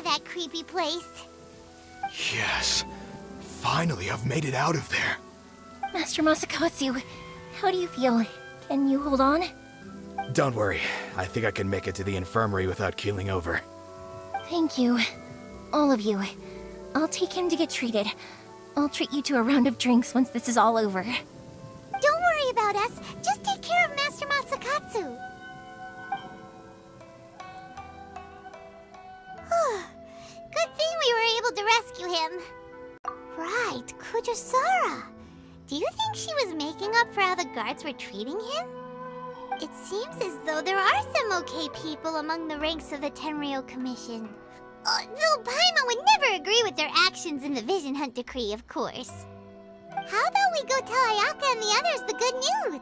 of that creepy place. Yes. Finally, I've made it out of there. Master Masakatsu, how do you feel? Can you hold on? Don't worry. I think I can make it to the infirmary without keeling over. Thank you. All of you. I'll take him to get treated. I'll treat you to a round of drinks once this is all over. Don't worry about us. Just take care of Master Masakatsu. Good thing we were able to rescue him. Right, Kujosara. Do you think she was making up for how the guards were treating him? It seems as though there are some okay people among the ranks of the Tenryou Commission. Though Paimon would never agree with their actions in the Vision Hunt Decree, of course. How about we go tell Ayaka and the others the good news?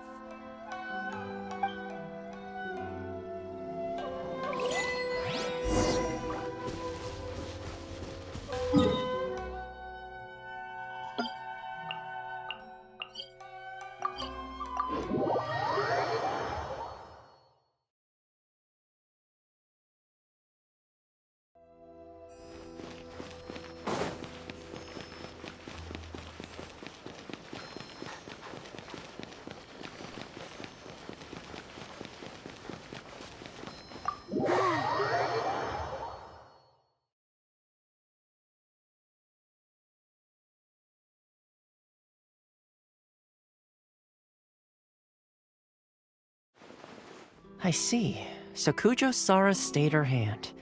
I see. So Kujo-Sara stayed her hand.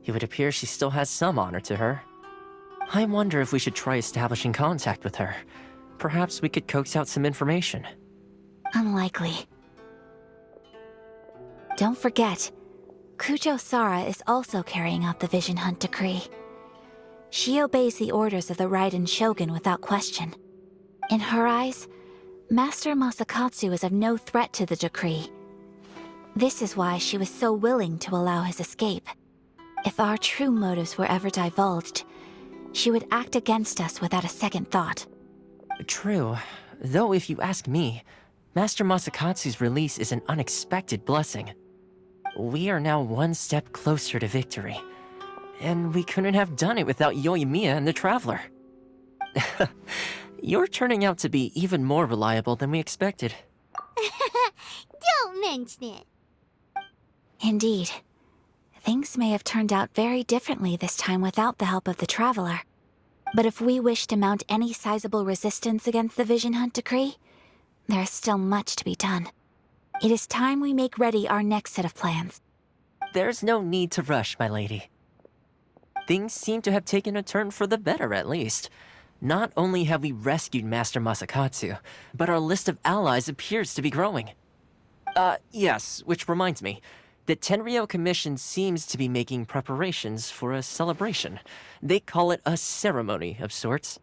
It would appear she still has some honor to her. I wonder if we should try establishing contact with her. Perhaps we could coax out some information. Unlikely. Don't forget, Kujo-Sara is also carrying out the Vision Hunt Decree. She obeys the orders of the Raiden Shogun without question. In her eyes, Master Masakatsu is of no threat to the decree. This is why she was so willing to allow his escape. If our true motives were ever divulged, she would act against us without a second thought. True. Though if you ask me, Master Masakatsu's release is an unexpected blessing. We are now one step closer to victory. And we couldn't have done it without Yoimiya and the Traveler. You're turning out to be even more reliable than we expected. Don't mention it. Indeed. Things may have turned out very differently this time without the help of the Traveler. But if we wish to mount any sizable resistance against the Vision Hunt Decree, there is still much to be done. It is time we make ready our next set of plans. There's no need to rush, my lady. Things seem to have taken a turn for the better, at least. Not only have we rescued Master Masakatsu, but our list of allies appears to be growing. Yes, which reminds me. The Tenryou Commission seems to be making preparations for a celebration. They call it a ceremony of sorts.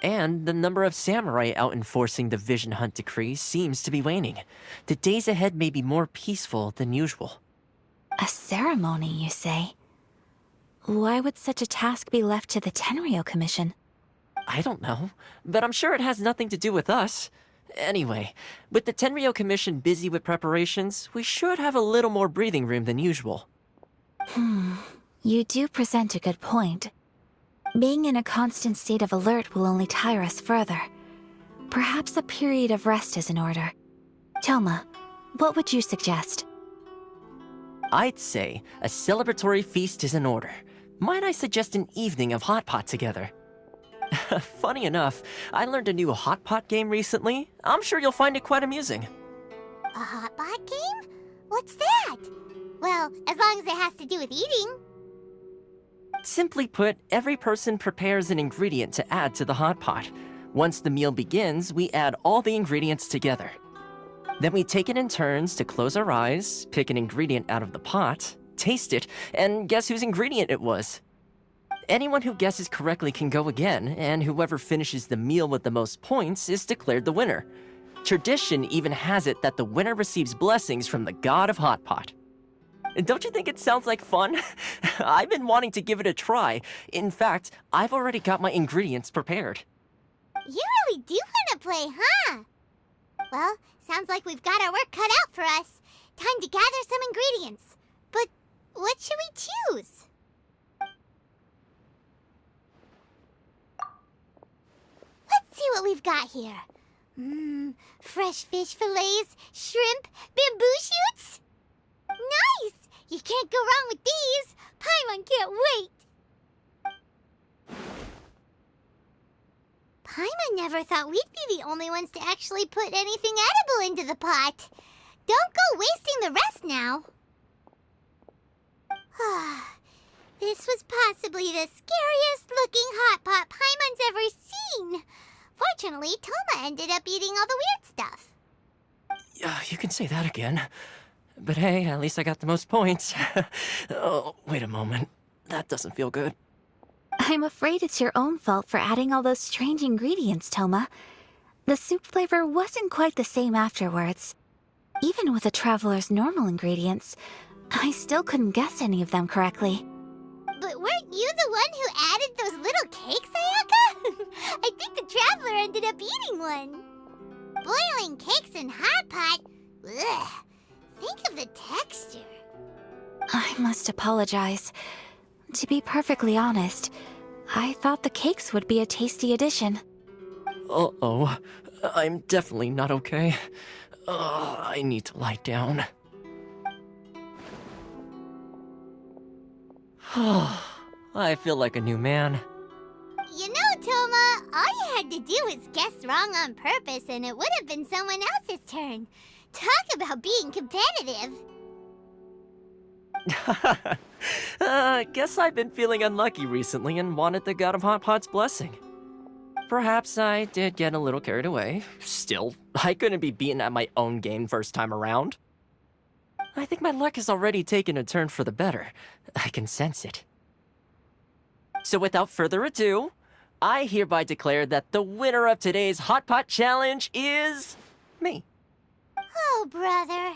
And the number of samurai out enforcing the Vision Hunt Decree seems to be waning. The days ahead may be more peaceful than usual. A ceremony, you say? Why would such a task be left to the Tenryou Commission? I don't know, but I'm sure it has nothing to do with us. Anyway, with the Tenryou Commission busy with preparations, we should have a little more breathing room than usual. You do present a good point. Being in a constant state of alert will only tire us further. Perhaps a period of rest is in order. Toma, what would you suggest? I'd say a celebratory feast is in order. Might I suggest an evening of hot pot together? Funny enough, I learned a new hot pot game recently. I'm sure you'll find it quite amusing. A hot pot game? What's that? Well, as long as it has to do with eating. Simply put, every person prepares an ingredient to add to the hot pot. Once the meal begins, we add all the ingredients together. Then we take it in turns to close our eyes, pick an ingredient out of the pot, taste it, and guess whose ingredient it was. Anyone who guesses correctly can go again, and whoever finishes the meal with the most points is declared the winner. Tradition even has it that the winner receives blessings from the god of hot pot. Don't you think it sounds like fun? I've been wanting to give it a try. In fact, I've already got my ingredients prepared. You really do want to play, huh? Well, sounds like we've got our work cut out for us. Time to gather some ingredients. But what should we choose? we've got here. Fresh fish fillets, shrimp, bamboo shoots. Nice! You can't go wrong with these. Paimon can't wait. Paimon never thought we'd be the only ones to actually put anything edible into the pot. Don't go wasting the rest now. This was possibly the scariest looking hot pot Paimon's ever seen. Fortunately, Toma ended up eating all the weird stuff. Yeah, you can say that again. But hey, at least I got the most points. Oh, wait a moment. That doesn't feel good. I'm afraid it's your own fault for adding all those strange ingredients, Toma. The soup flavor wasn't quite the same afterwards. Even with the traveler's normal ingredients, I still couldn't guess any of them correctly. But weren't you the one who added those little cakes, Ayaka? I think the traveler ended up eating one. Boiling cakes in hot pot? Ugh. Think of the texture. I must apologize. To be perfectly honest, I thought the cakes would be a tasty addition. Uh-oh. I'm definitely not okay. I need to lie down. I feel like a new man. You know, Toma, all you had to do was guess wrong on purpose and it would have been someone else's turn. Talk about being competitive. Guess I've been feeling unlucky recently and wanted the God of Hot Pot's blessing. Perhaps I did get a little carried away. Still, I couldn't be beaten at my own game first time around. I think my luck has already taken a turn for the better. I can sense it. So without further ado, I hereby declare that the winner of today's Hot Pot Challenge is... me. Oh, brother.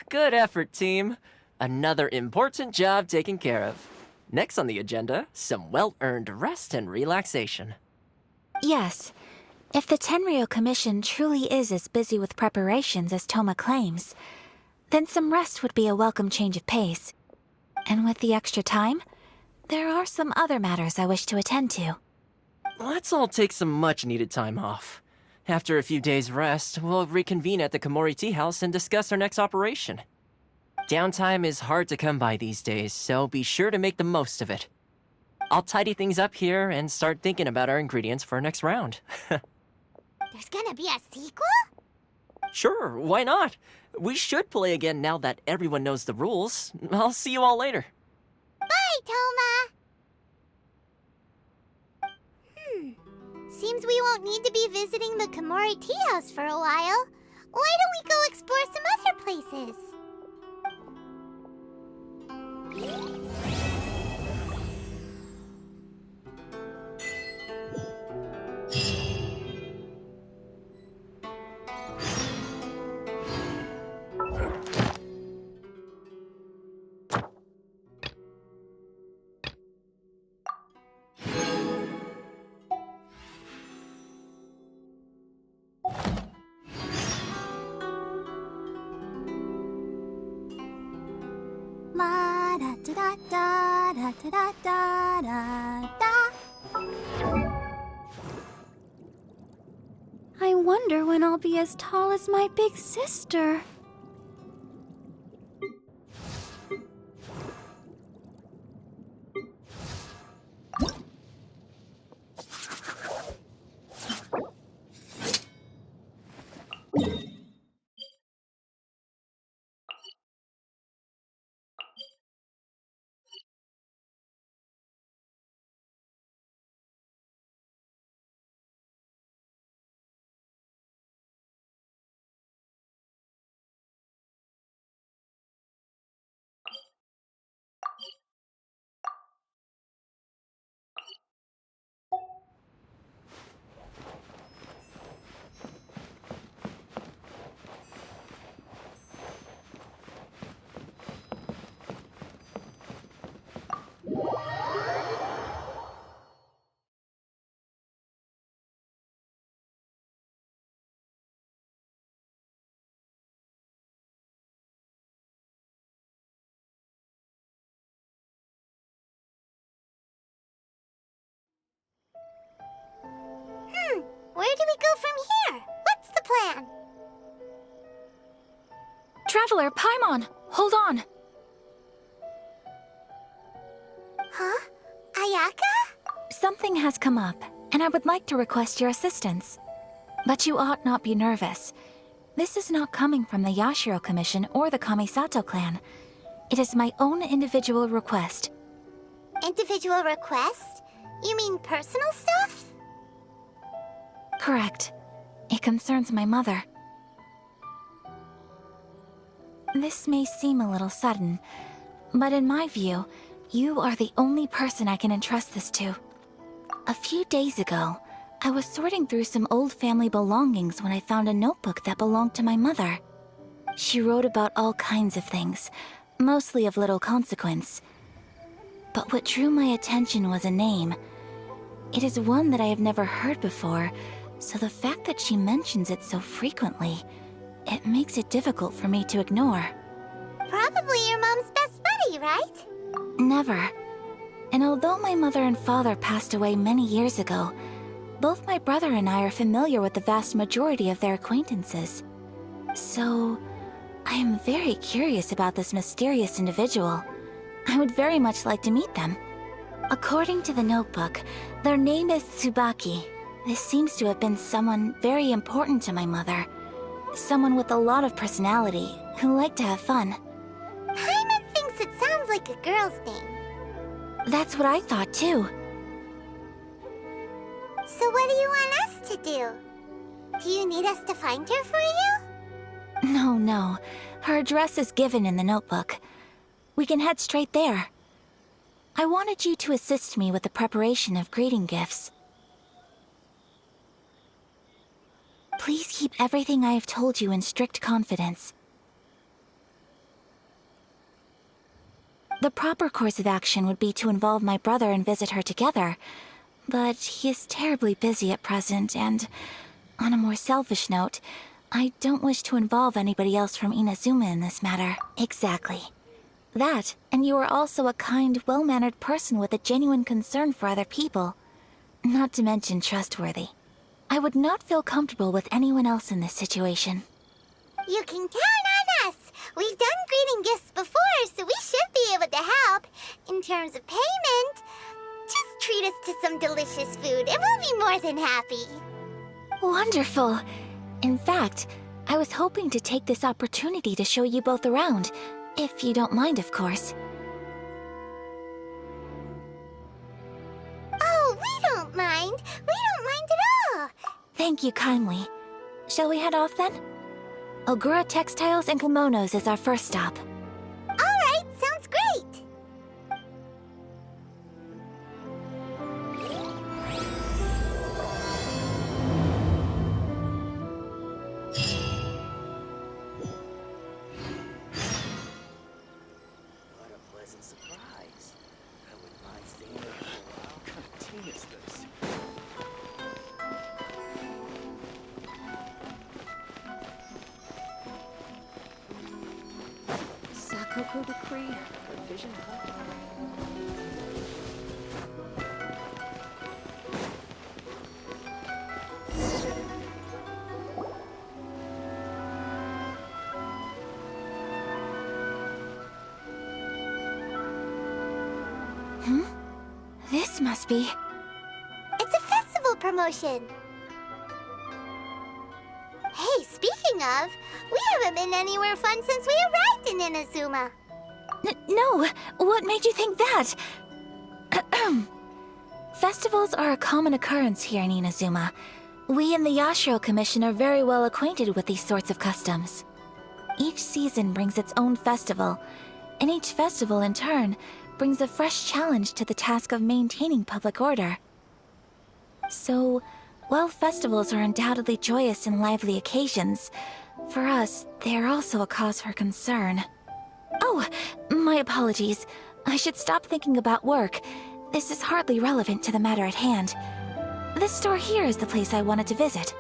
Good effort, team. Another important job taken care of. Next on the agenda, some well-earned rest and relaxation. Yes, if the Tenryo Commission truly is as busy with preparations as Toma claims, then some rest would be a welcome change of pace. And with the extra time, there are some other matters I wish to attend to. Let's all take some much-needed time off. After a few days' rest, we'll reconvene at the Komori Tea House and discuss our next operation. Downtime is hard to come by these days, so be sure to make the most of it. I'll tidy things up here and start thinking about our ingredients for our next round. There's gonna be a sequel? Sure, why not? We should play again now that everyone knows the rules. I'll see you all later. Bye, Toma! Seems we won't need to be visiting the Komori Tea House for a while. Why don't we go explore some other places? La da da da da da da da da. I wonder when I'll be as tall as my big sister. Traveler, Paimon, hold on. Huh? Ayaka? Something has come up, and I would like to request your assistance. But you ought not be nervous. This is not coming from the Yashiro Commission or the Kamisato clan. It is my own individual request. Individual request? You mean personal stuff? Correct. It concerns my mother. This may seem a little sudden, but in my view, you are the only person I can entrust this to. A few days ago, I was sorting through some old family belongings when I found a notebook that belonged to my mother. She wrote about all kinds of things, mostly of little consequence. But what drew my attention was a name. It is one that I have never heard before, so the fact that she mentions it so frequently, it makes it difficult for me to ignore. Probably your mom's best buddy, right? Never. And although my mother and father passed away many years ago, both my brother and I are familiar with the vast majority of their acquaintances. So, I am very curious about this mysterious individual. I would very much like to meet them. According to the notebook, their name is Tsubaki. This seems to have been someone very important to my mother. Someone with a lot of personality, who liked to have fun. Paimon thinks it sounds like a girl's name. That's what I thought too. So what do you want us to do? Do you need us to find her for you? No. Her address is given in the notebook. We can head straight there. I wanted you to assist me with the preparation of greeting gifts. Please keep everything I have told you in strict confidence. The proper course of action would be to involve my brother and visit her together, but he is terribly busy at present, and on a more selfish note, I don't wish to involve anybody else from Inazuma in this matter. Exactly. That, and you are also a kind, well-mannered person with a genuine concern for other people. Not to mention trustworthy. I would not feel comfortable with anyone else in this situation. You can count on us. We've done greeting gifts before, so we should be able to help. In terms of payment, just treat us to some delicious food and we'll be more than happy. Wonderful. In fact, I was hoping to take this opportunity to show you both around, if you don't mind, of course. Oh, we don't mind. We don't mind at all. Thank you kindly. Shall we head off then? Ogura Textiles and Kimonos is our first stop. All right, sounds great. What a pleasant surprise. I wouldn't mind staying here for a while. What kind of tea is this? Sakoku decree, revision hot. This must be... It's a festival promotion. Hey, speaking of, we haven't been anywhere fun since we arrived in Inazuma. No! What made you think that? Festivals are a common occurrence here in Inazuma. We in the Yashiro Commission are very well acquainted with these sorts of customs. Each season brings its own festival, and each festival in turn brings a fresh challenge to the task of maintaining public order. So, while festivals are undoubtedly joyous and lively occasions, for us, they are also a cause for concern. Oh, my apologies. I should stop thinking about work. This is hardly relevant to the matter at hand. This store here is the place I wanted to visit.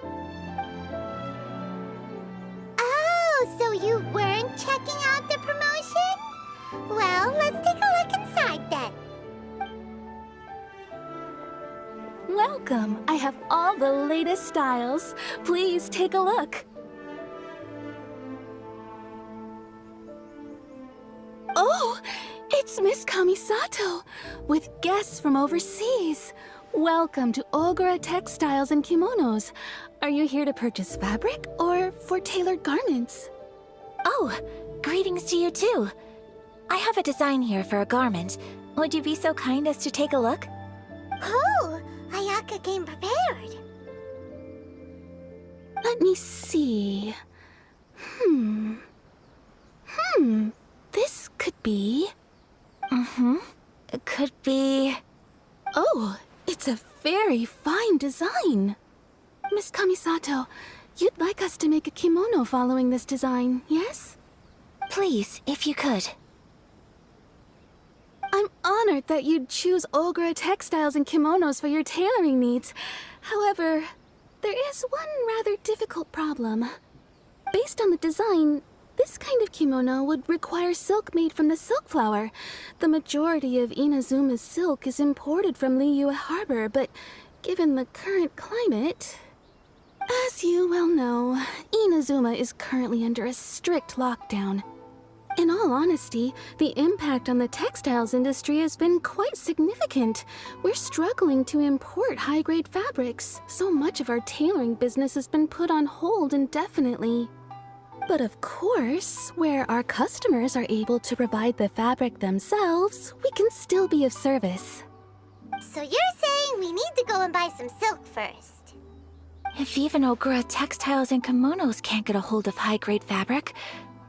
Oh, so you weren't checking out the promotion? Well, let's take a look inside then. Welcome! I have all the latest styles. Please take a look. Sato, with guests from overseas. Welcome to Ogura Textiles and Kimonos. Are you here to purchase fabric or for tailored garments? Oh, greetings to you too. I have a design here for a garment. Would you be so kind as to take a look? Oh, Ayaka came prepared. Let me see. This could be... It could be... Oh, it's a very fine design. Miss Kamisato, you'd like us to make a kimono following this design, yes? Please, if you could. I'm honored that you'd choose Ogura Textiles and Kimonos for your tailoring needs. However, there is one rather difficult problem. Based on the design, this kind of kimono would require silk made from the silk flower. The majority of Inazuma's silk is imported from Liyue Harbor, but given the current climate... As you well know, Inazuma is currently under a strict lockdown. In all honesty, the impact on the textiles industry has been quite significant. We're struggling to import high-grade fabrics. So much of our tailoring business has been put on hold indefinitely. But of course, where our customers are able to provide the fabric themselves, we can still be of service. So you're saying we need to go and buy some silk first? If even Ogura Textiles and Kimonos can't get a hold of high-grade fabric,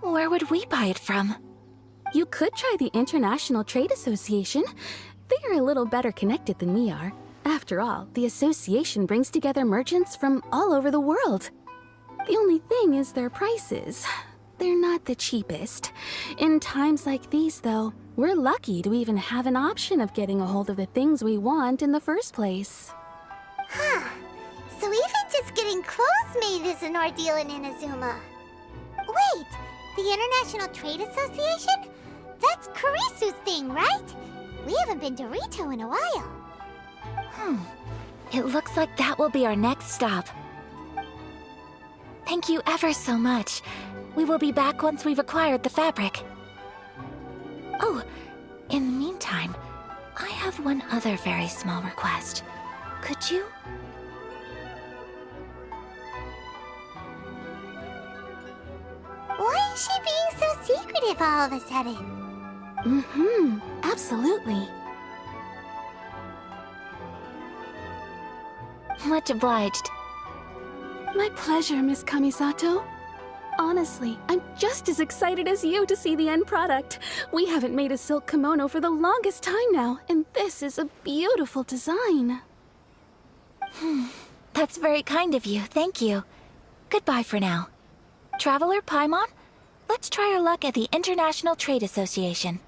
where would we buy it from? You could try the International Trade Association. They are a little better connected than we are. After all, the association brings together merchants from all over the world. The only thing is their prices. They're not the cheapest. In times like these, though, we're lucky to even have an option of getting a hold of the things we want in the first place. Huh. So even just getting clothes made is an ordeal in Inazuma. Wait, the International Trade Association? That's Kurisu's thing, right? We haven't been to Rito in a while. It looks like that will be our next stop. Thank you ever so much. We will be back once we've acquired the fabric. Oh, in the meantime, I have one other very small request. Could you? Why is she being so secretive all of a sudden? Absolutely. Much obliged. My pleasure, Miss Kamisato. Honestly, I'm just as excited as you to see the end product. We haven't made a silk kimono for the longest time now, and this is a beautiful design. That's very kind of you, thank you. Goodbye for now. Traveler Paimon, let's try our luck at the International Trade Association.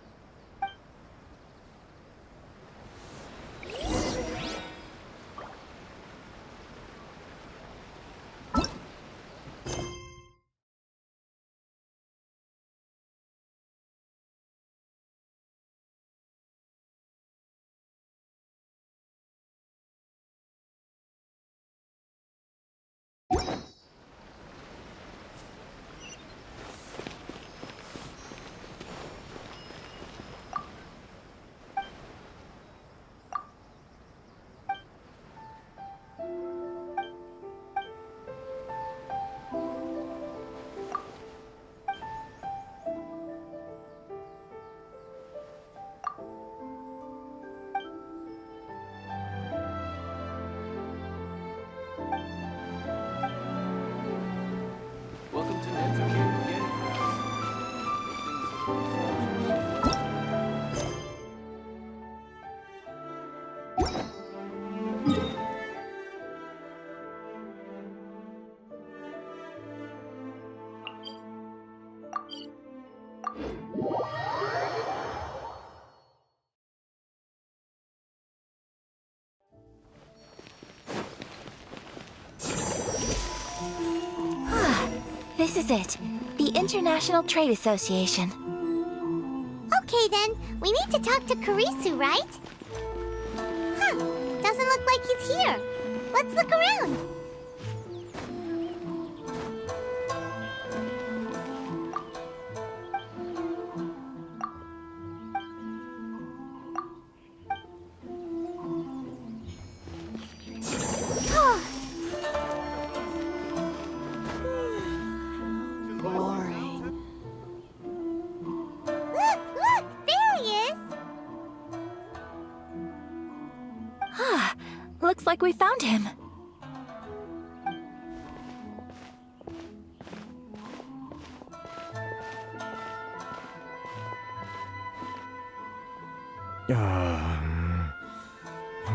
Welcome to Netsuke Game This is it. The International Trade Association. Okay then, we need to talk to Kurisu, right? Huh, doesn't look like he's here. Let's look around. like we found him.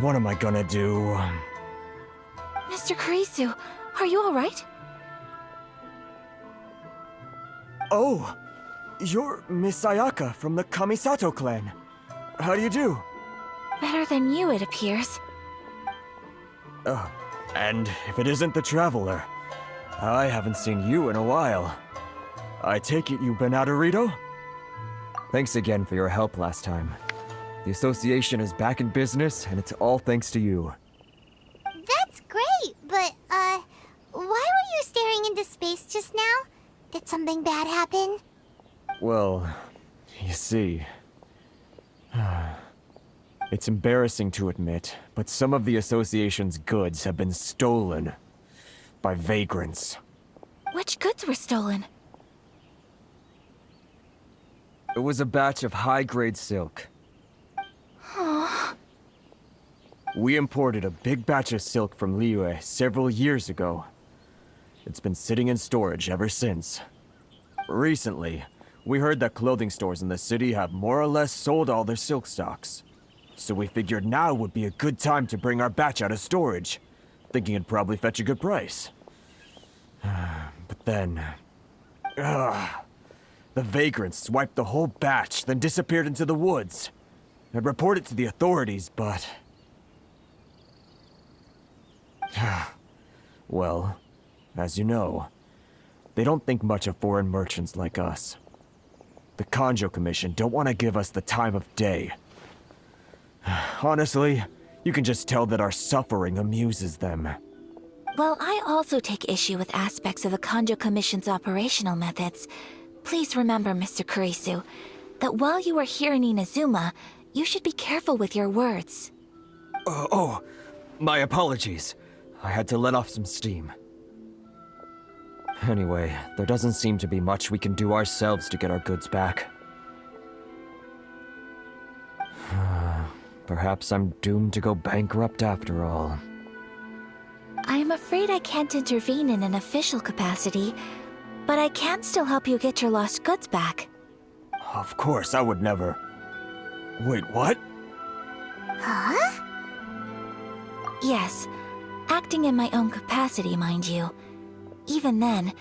What am I gonna do? Mr. Kurisu, are you alright? Oh! You're Miss Sayaka from the Kamisato clan. How do you do? Better than you, it appears. And if it isn't the Traveler, I haven't seen you in a while. I take it you've been out of Rito? Thanks again for your help last time. The association is back in business, and it's all thanks to you. That's great, but, why were you staring into space just now? Did something bad happen? Well, you see... It's embarrassing to admit, but some of the association's goods have been stolen by vagrants. Which goods were stolen? It was a batch of high-grade silk. We imported a big batch of silk from Liyue several years ago. It's been sitting in storage ever since. Recently, we heard that clothing stores in the city have more or less sold all their silk stocks. So we figured now would be a good time to bring our batch out of storage, thinking it'd probably fetch a good price. But then... the vagrants swiped the whole batch, then disappeared into the woods. I'd report it to the authorities, but... Well, as you know, they don't think much of foreign merchants like us. The Kanjo Commission don't want to give us the time of day. Honestly, you can just tell that our suffering amuses them. Well, I also take issue with aspects of the Kanjo Commission's operational methods. Please remember, Mr. Kurisu, that while you are here in Inazuma, you should be careful with your words. My apologies. I had to let off some steam. Anyway, there doesn't seem to be much we can do ourselves to get our goods back. Perhaps I'm doomed to go bankrupt after all. I am afraid I can't intervene in an official capacity, but I can still help you get your lost goods back. Of course, I would never... Wait, what? Huh? Yes, acting in my own capacity, mind you. Even then,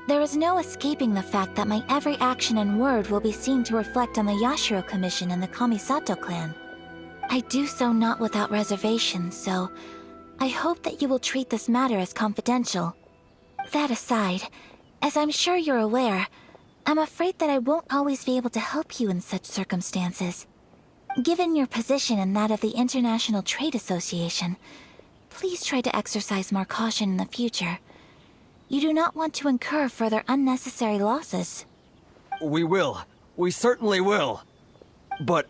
there is no escaping the fact that my every action and word will be seen to reflect on the Yashiro Commission and the Kamisato clan. I do so not without reservations, so I hope that you will treat this matter as confidential. That aside, as I'm sure you're aware, I'm afraid that I won't always be able to help you in such circumstances. Given your position and that of the International Trade Association, please try to exercise more caution in the future. You do not want to incur further unnecessary losses. We will. We certainly will. But,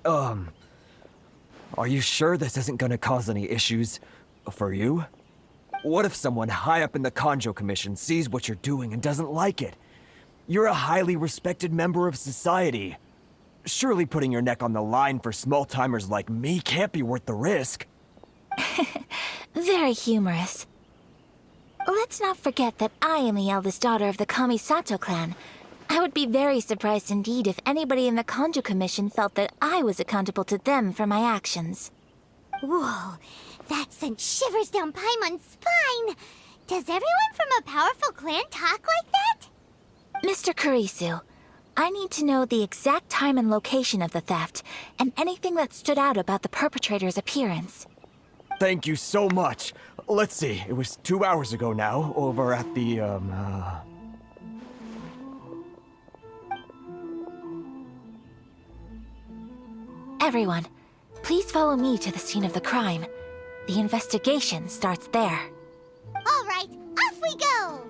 are you sure this isn't gonna cause any issues for you? What if someone high up in the Kanjo Commission sees what you're doing and doesn't like it? You're a highly respected member of society. Surely putting your neck on the line for small-timers like me can't be worth the risk. Very humorous. Let's not forget that I am the eldest daughter of the Kamisato clan. I would be very surprised indeed if anybody in the Kanjo Commission felt that I was accountable to them for my actions. Whoa, that sent shivers down Paimon's spine. Does everyone from a powerful clan talk like that? Mr. Kurisu, I need to know the exact time and location of the theft, and anything that stood out about the perpetrator's appearance. Thank you so much. Let's see, it was 2 hours ago now, over at the, Everyone, please follow me to the scene of the crime. The investigation starts there. All right, off we go!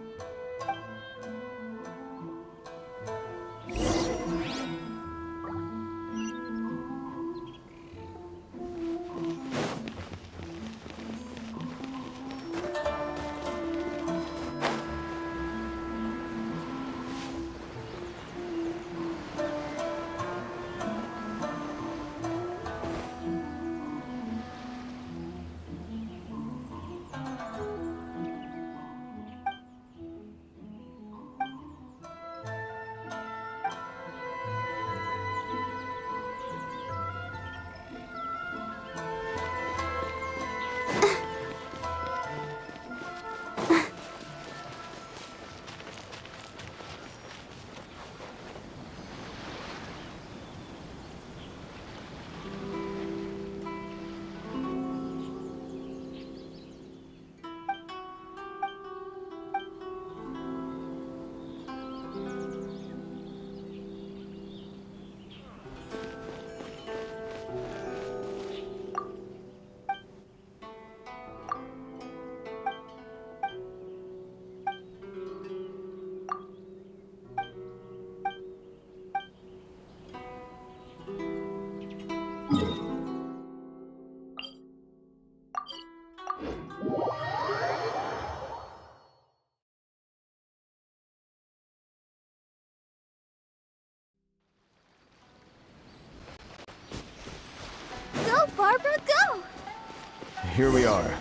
here we are.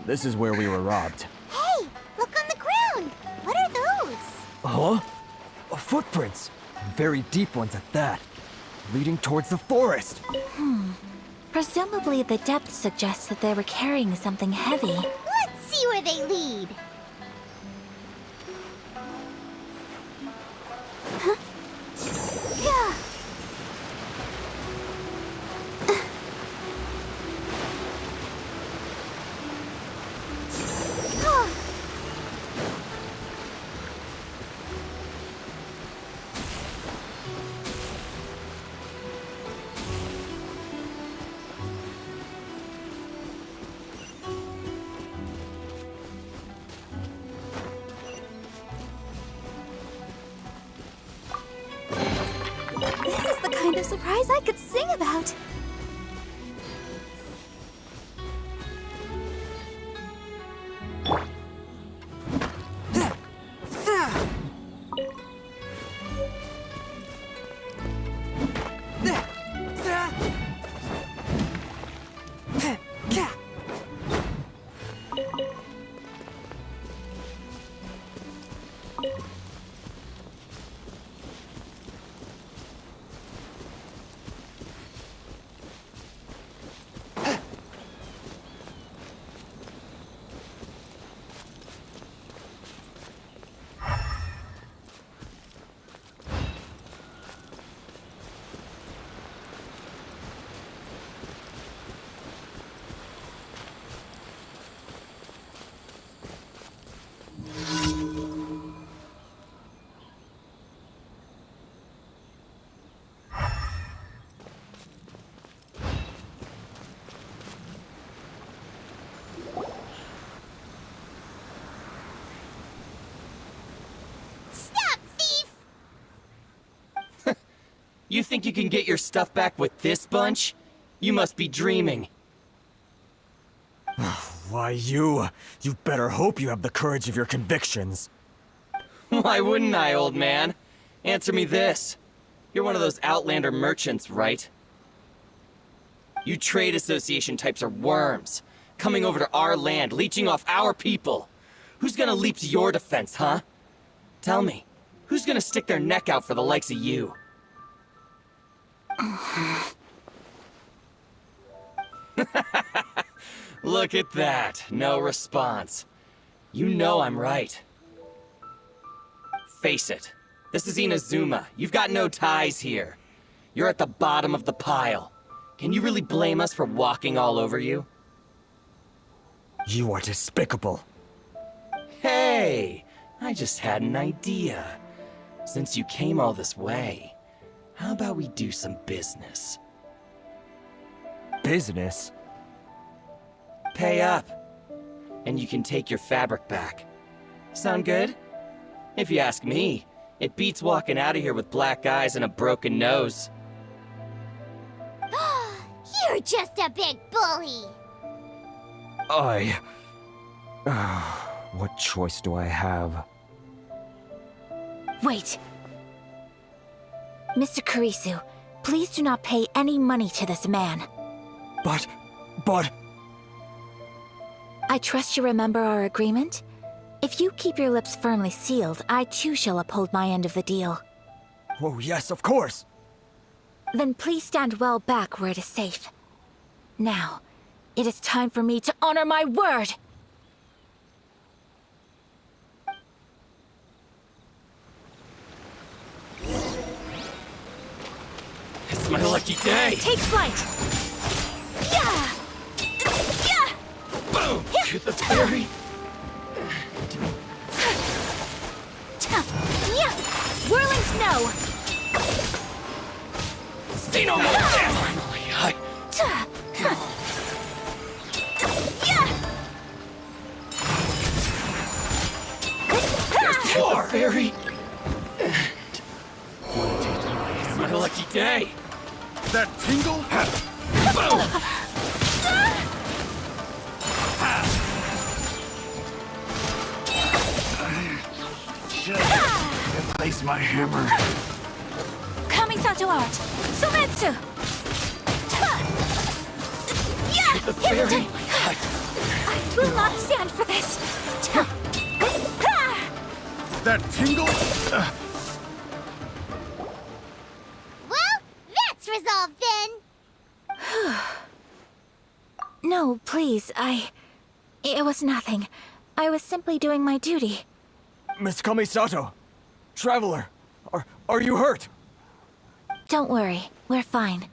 This is where we were robbed. Hey, look on the ground. What are those? Huh? Footprints. Very deep ones at that. Leading towards the forest. Presumably, the depth suggests that they were carrying something heavy. Let's see where they lead. Yeah. This is the kind of surprise I could sing about. You think you can get your stuff back with this bunch? You must be dreaming. Why, you better hope you have the courage of your convictions. Why wouldn't I, old man? Answer me this. You're one of those Outlander merchants, right? You trade association types are worms. Coming over to our land, leeching off our people. Who's gonna leap to your defense, huh? Tell me, who's gonna stick their neck out for the likes of you? Look at that. No response. You know I'm right. Face it. This is Inazuma. You've got no ties here. You're at the bottom of the pile. Can you really blame us for walking all over you? You are despicable. Hey! I just had an idea. Since you came all this way, how about we do some business? Business? Pay up, and you can take your fabric back. Sound good? If you ask me, it beats walking out of here with black eyes and a broken nose. You're just a big bully. What choice do I have? Wait. Mr. Kurisu, please do not pay any money to this man. But... I trust you remember our agreement? If you keep your lips firmly sealed, I too shall uphold my end of the deal. Oh, yes, of course. Then please stand well back where it is safe. Now, it is time for me to honor my word! It's my lucky day! Take flight! Yeah! Yeah! Boom! To the fairy! Yeah! Whirling snow! Say no more! Finally, To the fairy! It's my lucky day! That tingle? Boom! Replace my hammer. Kamisato art! Sometsu! The fairy! I will not stand for this. That tingle? Well, that's resolved then. No, please, It was nothing. I was simply doing my duty. Miss Kamisato! Traveler! Are you hurt? Don't worry, we're fine.